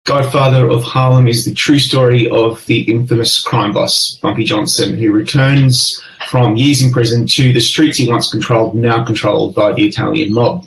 Godfather of Harlem is the true story of the infamous crime boss, Bumpy Johnson, who returns from years in prison to the streets he once controlled, now controlled by the Italian mob.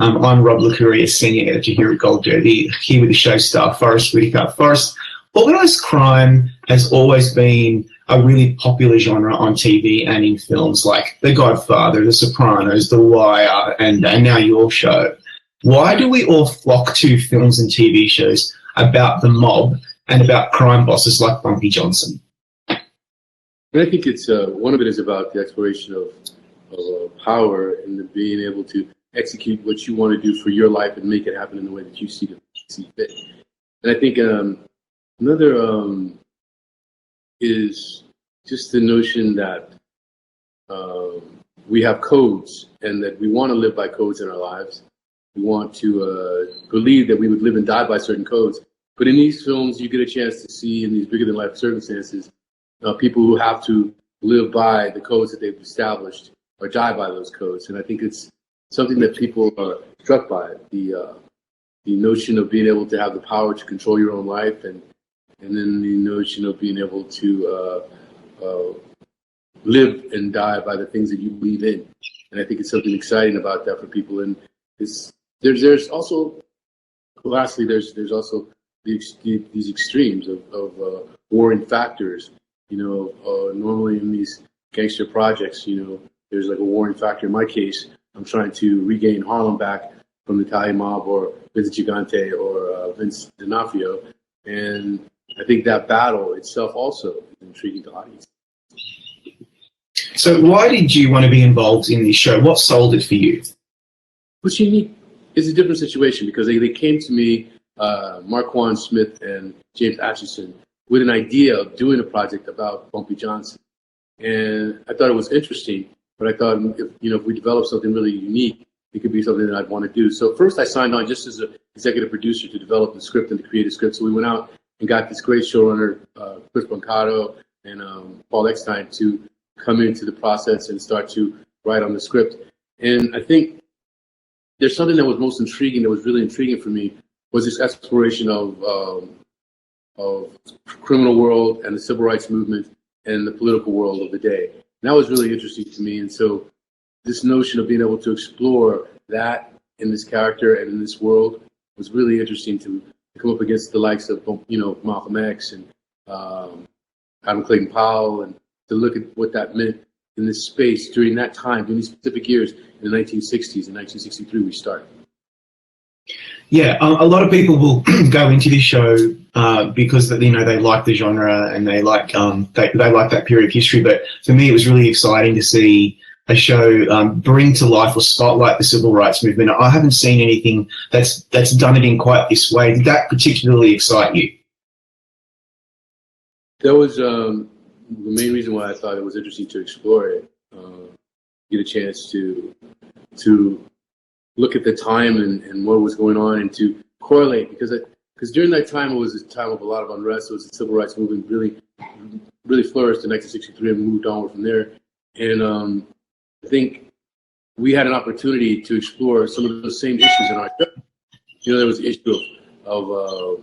I'm Rob Licuria, Senior Editor here at Gold Derby, here with the show star, Forrest Whitaker. Forrest, organised crime has always been a really popular genre on TV and in films like The Godfather, The Sopranos, The Wire, and now your show. Why do we all flock to films and TV shows about the mob and about crime bosses like Bumpy Johnson? I think it's one of it is about the exploration of power and the being able to execute what you want to do for your life and make it happen in the way that you see fit. And I think another is just the notion that we have codes and that we want to live by codes in our lives. We want to believe that we would live and die by certain codes. But in these films, you get a chance to see in these bigger-than-life circumstances, people who have to live by the codes that they've established or die by those codes. And I think it's something that people are struck by, the notion of being able to have the power to control your own life, and then the notion of being able to live and die by the things that you believe in. And I think it's something exciting about that for people. And there's also, lastly, there's also these extremes of warring factors. Normally in these gangster projects, there's like a warring factor. In my case, I'm trying to regain Harlem back from the Italian mob or Vince Gigante or Vince D'Onofrio. And I think that battle itself also is intriguing to audiences. So why did you want to be involved in this show? What sold it for you? What's unique is a different situation because they came to me, Marquand Smith and James Atchison, with an idea of doing a project about Bumpy Johnson. And I thought it was interesting, but I thought if we develop something really unique, it could be something that I'd want to do. So first I signed on just as an executive producer to develop the script and to create a script. So we went out and got this great showrunner, Chris Brancato and Paul Eckstein, to come into the process and start to write on the script. And I think there's something that was most intriguing, that was really intriguing for me, was this exploration of criminal world and the civil rights movement and the political world of the day. And that was really interesting to me. And so this notion of being able to explore that in this character and in this world was really interesting to come up against the likes of, Malcolm X and Adam Clayton Powell, and to look at what that meant in this space during that time, during these specific years in the 1960s. In 1963, we started. Yeah, a lot of people will go into this show because they like the genre and they like that period of history. But for me, it was really exciting to see a show bring to life or spotlight the civil rights movement. I haven't seen anything that's done it in quite this way. Did that particularly excite you? That was the main reason why I thought it was interesting to explore it. Get a chance to look at the time and what was going on, and to correlate, because during that time it was a time of a lot of unrest. It was the civil rights movement really flourished in 1963 and moved on from there. And I think we had an opportunity to explore some of those same issues in our show. There was the issue of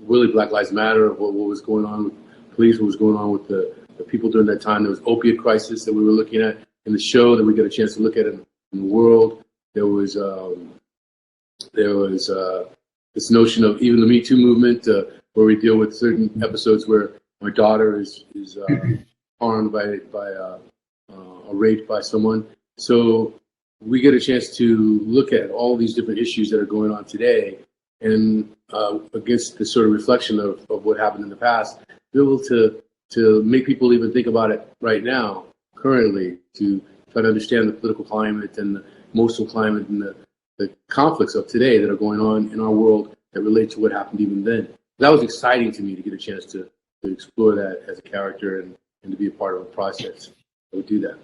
really Black Lives Matter, of what was going on with police, what was going on with the people during that time. There was opiate crisis that we were looking at in the show that we got a chance to look at in the world. There was this notion of even the Me Too movement, where we deal with certain episodes where my daughter is harmed by or raped by someone. So we get a chance to look at all these different issues that are going on today, and against the sort of reflection of what happened in the past, be able to make people even think about it right now, currently, to try to understand the political climate and the emotional climate and the conflicts of today that are going on in our world that relate to what happened even then. That was exciting to me, to get a chance to explore that as a character and to be a part of a process that would do that.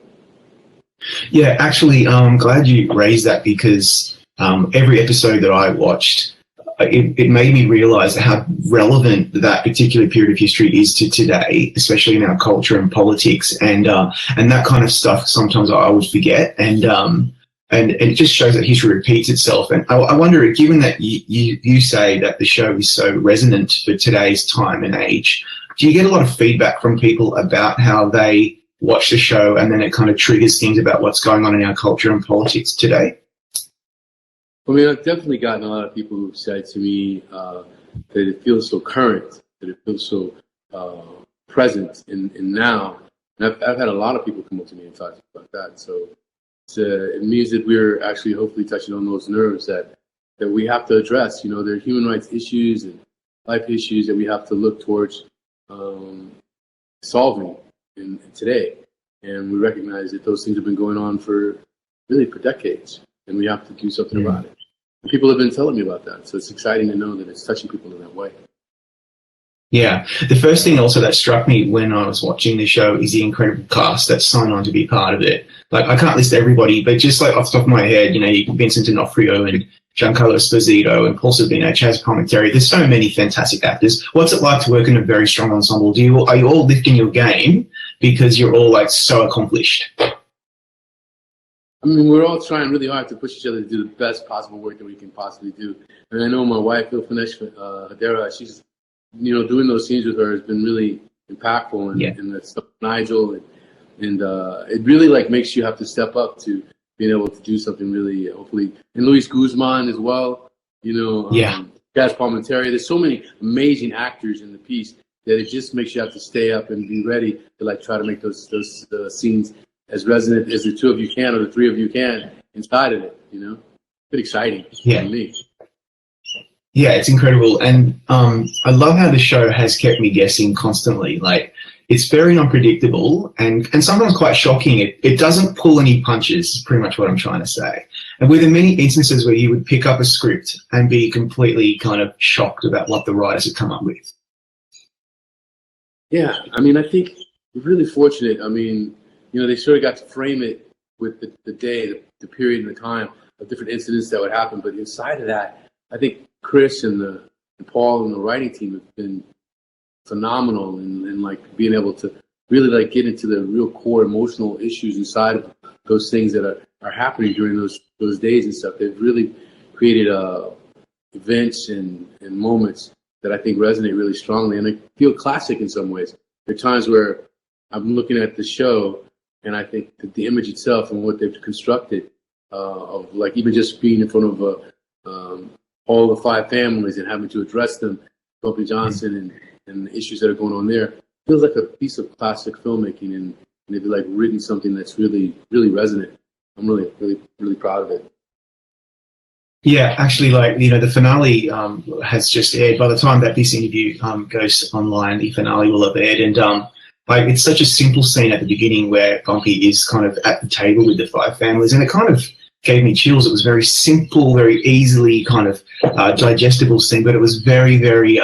Yeah, actually, I'm glad you raised that, because every episode that I watched, it made me realize how relevant that particular period of history is to today, especially in our culture and politics, and that kind of stuff sometimes I would forget. And and it just shows that history repeats itself. And I wonder, given that you say that the show is so resonant for today's time and age, do you get a lot of feedback from people about how they watch the show and then it kind of triggers things about what's going on in our culture and politics today? I mean, I've definitely gotten a lot of people who've said to me that it feels so current, that it feels so present in now. And I've had a lot of people come up to me and talk about that. So it means that we're actually hopefully touching on those nerves that we have to address. You know, there are human rights issues and life issues that we have to look towards solving in today. And we recognize that those things have been going on for decades, and we have to do something about it. And people have been telling me about that. So it's exciting to know that it's touching people in that way. Yeah. The first thing also that struck me when I was watching the show is the incredible cast that's signed on to be part of it. Like, I can't list everybody, but just like off the top of my head, you know, Vincent D'Onofrio and Giancarlo Esposito and Paul Sorvino, Chaz Palminteri. There's so many fantastic actors. What's it like to work in a very strong ensemble? Are you all lifting your game because you're all like so accomplished? I mean, we're all trying really hard to push each other to do the best possible work that we can possibly do. And I know my wife, Hadera, she's, you know, doing those scenes with her has been really impactful, and that stuff with Nigel, and it really like makes you have to step up to being able to do something really, hopefully, and Luis Guzman as well, you know, Chaz Palminteri. There's so many amazing actors in the piece that it just makes you have to stay up and be ready to like try to make those scenes as resonant as the two of you can or the three of you can inside of it, you know. It's been exciting for me. Yeah, it's incredible. And I love how the show has kept me guessing constantly. Like, it's very unpredictable and sometimes quite shocking. It doesn't pull any punches, is pretty much what I'm trying to say. And with the many instances where you would pick up a script and be completely kind of shocked about what the writers had come up with. Yeah, I mean, I think we're really fortunate. I mean, you know, they sort of got to frame it with the day, the period and the time of different incidents that would happen. But inside of that, I think Chris and Paul and the writing team have been phenomenal in like being able to really like get into the real core emotional issues inside of those things that are happening during those days and stuff. They've really created events and moments that I think resonate really strongly, and they feel classic in some ways. There are times where I'm looking at the show and I think that the image itself and what they've constructed of like even just being in front of all the five families and having to address them, Bumpy Johnson and the issues that are going on there, feels like a piece of classic filmmaking, and they've like written something that's really, really resonant. I'm really, really, really proud of it. Yeah, actually, like, you know, the finale has just aired. By the time that this interview goes online, the finale will have aired, and like, it's such a simple scene at the beginning where Bumpy is kind of at the table with the five families, and it kind of gave me chills. It was very simple, very easily kind of digestible scene, but it was very, very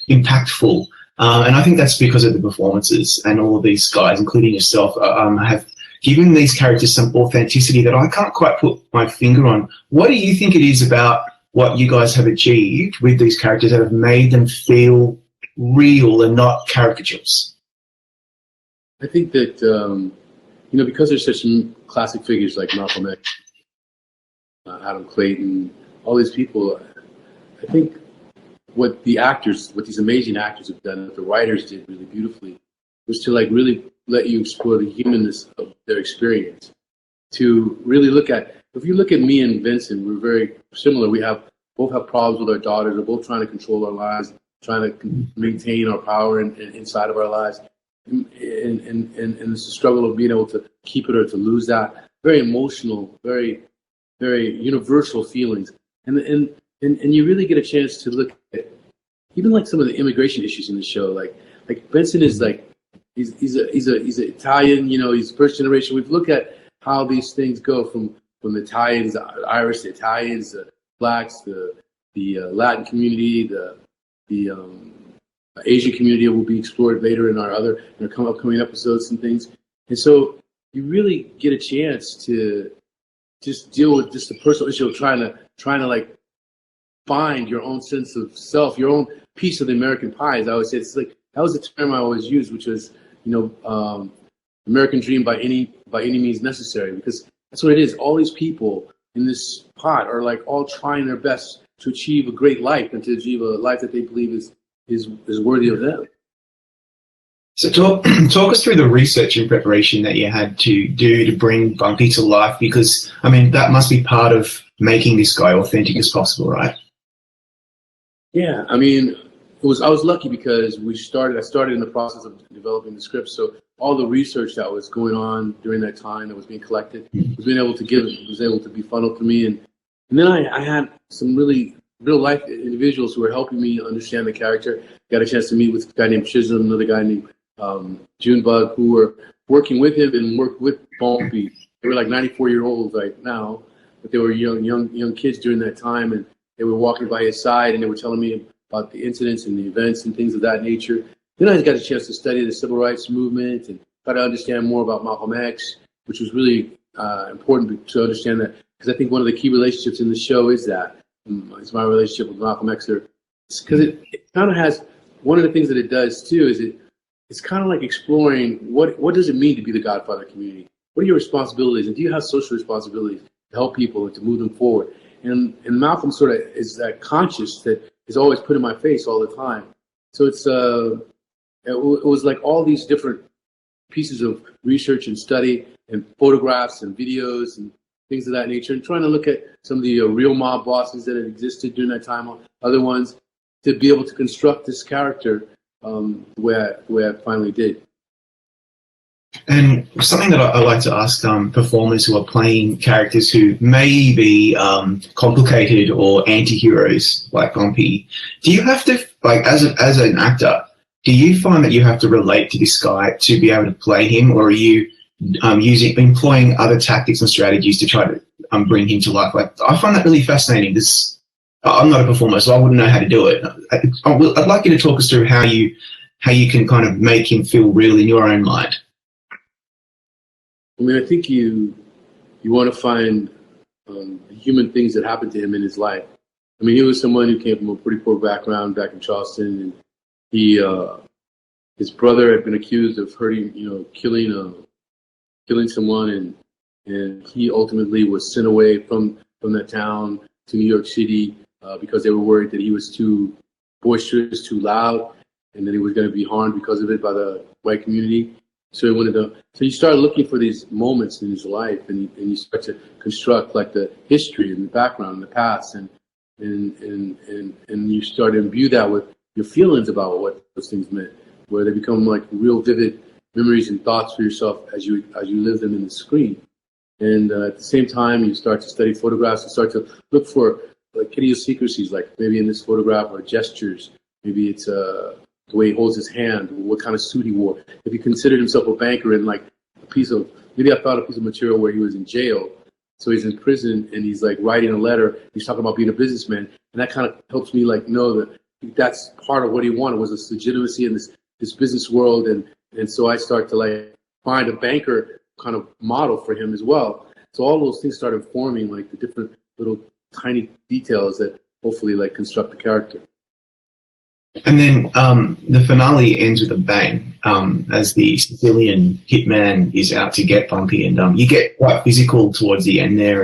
impactful. And I think that's because of the performances, and all of these guys, including yourself, have given these characters some authenticity that I can't quite put my finger on. What do you think it is about what you guys have achieved with these characters that have made them feel real and not caricatures? I think that, you know, because there's such classic figures like Malcolm X, Adam Clayton, all these people, I think what these amazing actors have done, what the writers did really beautifully, was to like really let you explore the humanness of their experience. To really look at, if you look at me and Vincent, we're very similar. We both have problems with our daughters. We're both trying to control our lives, trying to maintain our power inside of our lives. And it's a struggle of being able to keep it or to lose that. Very emotional, very, very universal feelings. And you really get a chance to look at even like some of the immigration issues in the show. Like Vincent is like, he's an Italian, you know, he's first generation. We've looked at how these things go from the Italians, the Irish, the Italians, the blacks, the Latin community, the Asian community will be explored later in our upcoming episodes and things. And so you really get a chance to just deal with just the personal issue of trying to like find your own sense of self, your own piece of the American pie. As I always say, it's like, that was the term I always used, which was, you know, American dream by any means necessary, because that's what it is. All these people in this pot are like all trying their best to achieve a great life and to achieve a life that they believe is worthy of them. So talk us through the research and preparation that you had to do to bring Bumpy to life, because I mean that must be part of making this guy authentic as possible, right? Yeah, I mean, I was lucky because I started in the process of developing the script, so all the research that was going on during that time that was being collected was able to be funneled to me, and then I had some really real life individuals who were helping me understand the character. Got a chance to meet with a guy named Chisholm, another guy named Junebug, who were working with him and worked with Bumpy. They were like 94-year-olds right now, but they were young kids during that time, and they were walking by his side and they were telling me about the incidents and the events and things of that nature. Then I got a chance to study the civil rights movement and try to understand more about Malcolm X, which was really important to understand that, because I think one of the key relationships in the show is that. It's my relationship with Malcolm X. Because it kind of has, one of the things that it does too is it's kind of like exploring what does it mean to be the Godfather community? What are your responsibilities? And do you have social responsibilities to help people and to move them forward? And Malcolm sort of is that conscience that is always put in my face all the time. So it was like all these different pieces of research and study and photographs and videos and things of that nature, and trying to look at some of the real mob bosses that had existed during that time, other ones, to be able to construct this character the way I finally did. And something that I like to ask performers who are playing characters who may be complicated or anti-heroes like Bumpy, do you have to, like, as an actor, do you find that you have to relate to this guy to be able to play him, or are you employing other tactics and strategies to try to bring him to life? Like, I find that really fascinating. I'm not a performer, so I wouldn't know how to do it. I'd like you to talk us through how you can kind of make him feel real in your own mind. I mean, I think you want to find human things that happened to him in his life. I mean, he was someone who came from a pretty poor background back in Charleston, and his brother had been accused of killing someone, and he ultimately was sent away from that town to New York City because they were worried that he was too boisterous, too loud, and that he was going to be harmed because of it by the white community. So you start looking for these moments in his life, and you start to construct like the history and the background and the past, and you start to imbue that with your feelings about what those things meant, where they become like real vivid memories and thoughts for yourself as you live them in the screen. And at the same time, you start to study photographs and start to look for like idiosyncrasies, like maybe in this photograph or gestures, maybe it's the way he holds his hand, what kind of suit he wore. If he considered himself a banker, and like maybe I found a piece of material where he was in jail, so he's in prison and he's like writing a letter. He's talking about being a businessman, and that kind of helps me like know that that's part of what he wanted, was this legitimacy in this business world, and so I start to like find a banker kind of model for him as well. So all those things started forming like the different little tiny details that hopefully like construct the character. And then the finale ends with a bang, as the Sicilian hitman is out to get Bumpy, and you get quite physical towards the end there,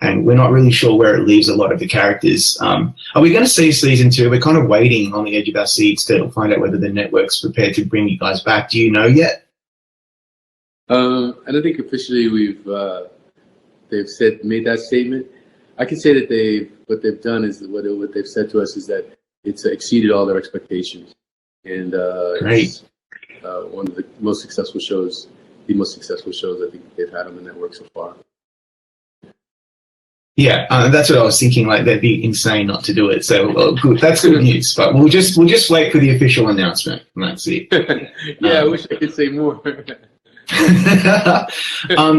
and we're not really sure where it leaves a lot of the characters. Are we going to see season 2? We're kind of waiting on the edge of our seats to find out whether the network's prepared to bring you guys back. Do you know yet? I don't think officially they've made that statement. I can say that what they've done is what they've said to us is that it's exceeded all their expectations, and Great. It's one of the most successful shows I think they've had on the network so far. Yeah, that's what I was thinking. Like, that'd be insane not to do it. So good. That's good news. But we'll just wait for the official announcement, and that's it. Yeah, I wish I could say more.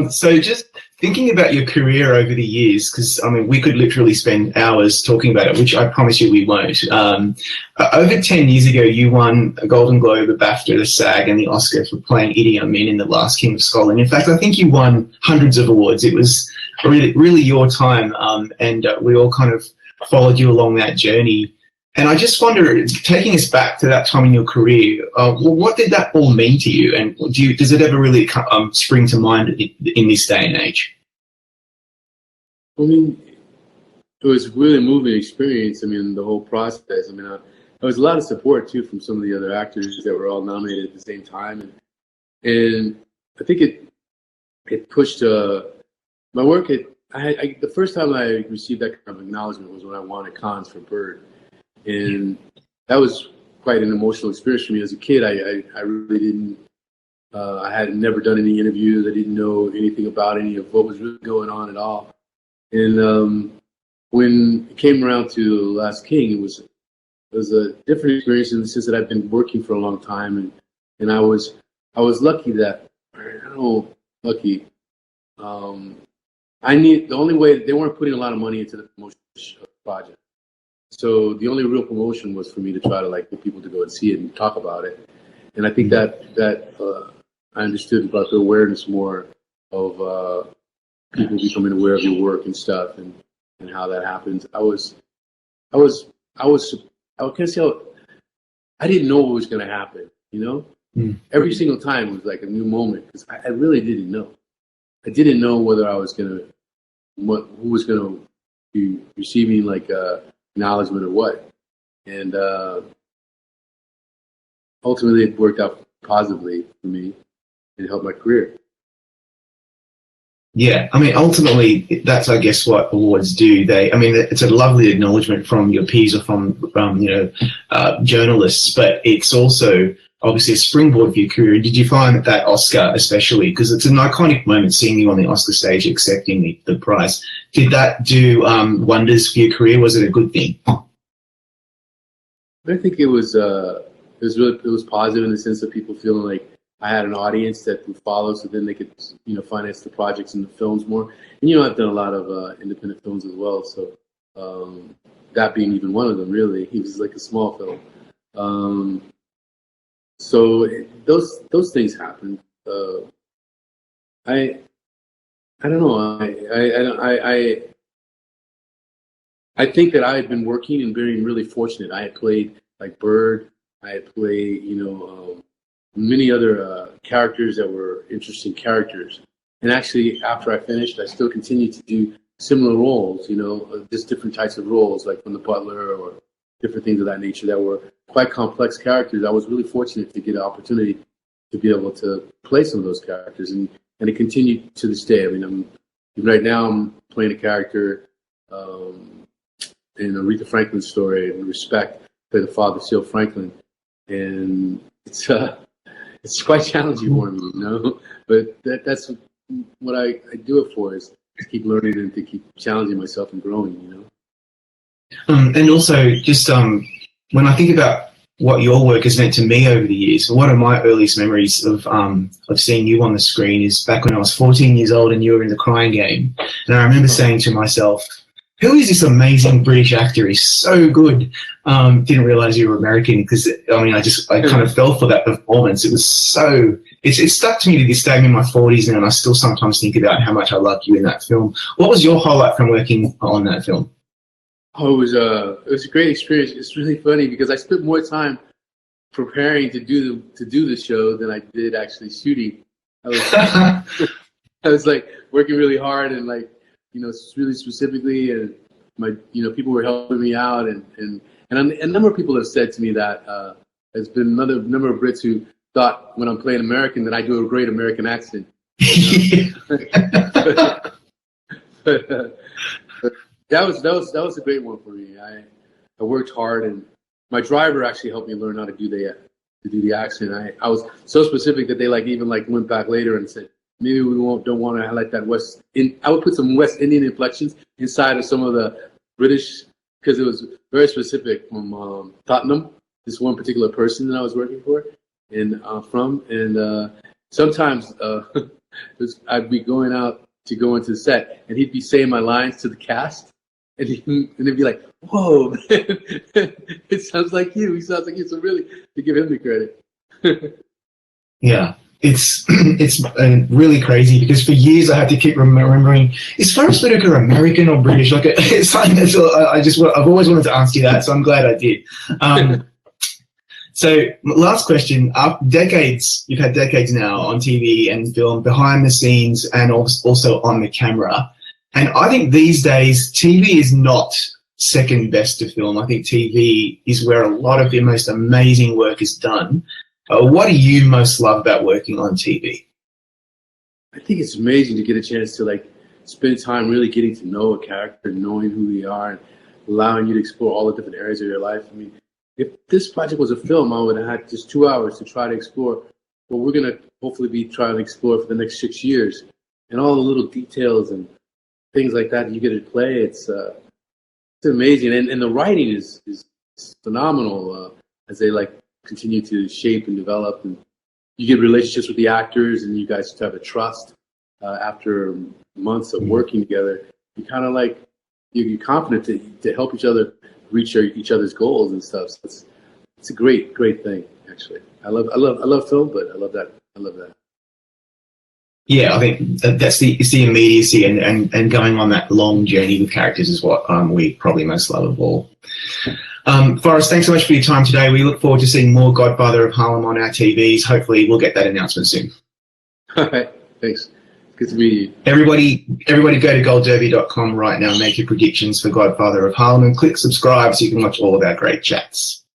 So just thinking about your career over the years, because I mean we could literally spend hours talking about it, which I promise you we won't. Over 10 years ago, you won a Golden Globe, a BAFTA, the SAG, and the Oscar for playing Idi Amin in The Last King of Scotland. In fact, I think you won hundreds of awards. It was really your time, and we all kind of followed you along that journey. And I just wonder, taking us back to that time in your career, what did that all mean to you? And does it ever really spring to mind in this day and age? I mean, it was really a moving experience. I mean, the whole process. I mean, there was a lot of support too from some of the other actors that were all nominated at the same time, and I think it pushed my work. The first time I received that kind of acknowledgement was when I won at Cannes for Bird, and that was quite an emotional experience for me. As a kid, I really didn't. I had never done any interviews. I didn't know anything about any of what was really going on at all. And when it came around to Last King, it was a different experience in the sense that I've been working for a long time, and I was lucky that I don't know, lucky. The only way they weren't putting a lot of money into the promotion of the project, so the only real promotion was for me to try to like get people to go and see it and talk about it. And I think that I understood about the awareness more of people becoming aware of your work and stuff, and how that happens. I can't say I didn't know what was going to happen. You know, every single time was like a new moment because I really didn't know. I didn't know whether I was who was gonna be receiving like acknowledgement or what, and ultimately it worked out positively for me. It helped my career. Yeah, I mean, ultimately, that's, I guess, what awards do. It's a lovely acknowledgement from your peers or from journalists, but it's also obviously a springboard for your career. Did you find that Oscar, especially, because it's an iconic moment seeing you on the Oscar stage accepting the prize, did that do wonders for your career? Was it a good thing? I think it was positive in the sense of people feeling like I had an audience that would follow, so then they could, finance the projects and the films more. And, I've done a lot of independent films as well, so that being even one of them, really. He was like a small film. So those things happened. I don't know. I think that I had been working and being really fortunate. I had played like Bird. I had played, many other characters that were interesting characters. And actually, after I finished, I still continued to do similar roles, just different types of roles, like from The Butler or different things of that nature that were quite complex characters. I was really fortunate to get an opportunity to be able to play some of those characters. And it continued to this day. I mean, right now I'm playing a character in Aretha Franklin's story, in Respect, play the father, Seal Franklin. And it's quite challenging for me, But that's what I do it for, is to keep learning and to keep challenging myself and growing, And also, just when I think about what your work has meant to me over the years, one of my earliest memories of seeing you on the screen is back when I was 14 years old and you were in The Crying Game. And I remember saying to myself, who is this amazing British actor? He's so good. Didn't realize you were American because, I kind of fell for that performance. It was so, it stuck to me to this day. I'm in my 40s now and I still sometimes think about how much I loved you in that film. What was your highlight from working on that film? Oh, it was a great experience. It's really funny because I spent more time preparing to do the show than I did actually shooting. I was like working really hard and really specifically, and my people were helping me out, and a number of people have said to me that there's been another number of Brits who thought when I'm playing American that I do a great American accent. But that was a great one for me. I worked hard, and my driver actually helped me learn how to do the accent. I was so specific that they even went back later and said, maybe we don't want to highlight that I would put some West Indian inflections inside of some of the British, because it was very specific from Tottenham, this one particular person that I was working for and sometimes I'd be going out to go into the set and he'd be saying my lines to the cast and they'd be like, whoa, it sounds like you. He sounds like you. So really, to give him the credit. Yeah. It's really crazy because for years I had to keep remembering, is Forrest Whitaker American or British? It's something that's I've always wanted to ask you that, so I'm glad I did. So last question, you've had decades now on TV and film, behind the scenes and also on the camera. And I think these days TV is not second best to film. I think TV is where a lot of the most amazing work is done. What do you most love about working on TV? I think it's amazing to get a chance to like spend time really getting to know a character, knowing who they are, and allowing you to explore all the different areas of your life. I mean, if this project was a film, I would have had just 2 hours to try to explore what we're going to hopefully be trying to explore for the next 6 years, and all the little details and things like that you get to play. It's amazing, and the writing is phenomenal as they like continue to shape and develop, and you get relationships with the actors, and you guys have a trust after months of working together. You kind of like you're confident to help each other reach each other's goals and stuff. So it's a great thing, actually. I love film, but I love that. Yeah, I think it's the immediacy and going on that long journey with characters is what we probably most love of all. Forrest, thanks so much for your time today. We look forward to seeing more Godfather of Harlem on our TVs. Hopefully we'll get that announcement soon. All right, thanks. Good to meet you. Everybody go to goldderby.com right now and make your predictions for Godfather of Harlem and click subscribe so you can watch all of our great chats.